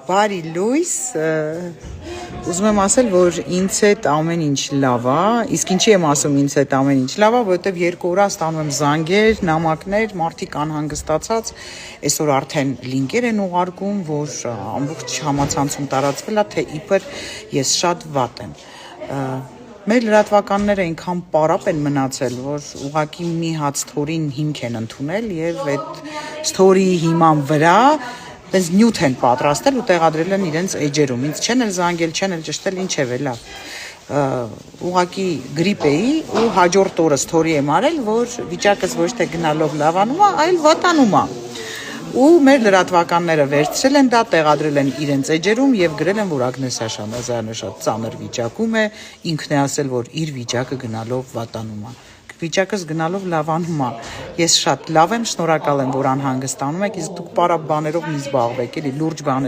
Բարի լույս, ուզում եմ ասել, որ ինձ հետ ամեն ինչ լավ է, իսկ ինչի եմ ասում ինձ հետ ամեն ինչ լավ է, որովհետև 2 օր ստանում եմ զանգեր, նամակներ, մարդիկ անհանգստացած, այսօր արդեն լինկեր են ուղարկում, որ ամբողջ համացանցում տարածվել է, թե իբր ես շատ վատ եմ։ Մեր լրատվականները այնքան պարապ են մնացել, որ ուղղակի մի հատ սթորին հիմք են ընդունել եւ այդ սթորիի հիման վրա Դες նյութ են պատրաստել ու տեղադրել են իրենց էջերում։ Ինձ չեն էլ զանգել, չեն էլ ճշտել, ինչև է լավ։ Ուղղակի գրիպ էի ու հաջորդ օրը սթորի եմ արել, որ վիճակս ոչ թե գնալով լավանում է, այլ վատանում է։ Ու մեր լրատվականները վերցրել են դա, տեղադրել են իրենց էջերում եւ գրել են, որ Ագնես Աշանազարյանը շատ ծանր վիճակում է, ինքն է ասել, որ իր վիճակը գնալով վատանում է։ Վիճակս գնալով լավանում է։ Ես շատ լավ եմ, շնորհակալ եմ, որ անհանգստանում եք, իսկ դուք պարապ բաներով մի զբաղվեք, էլի լուրջ բաներ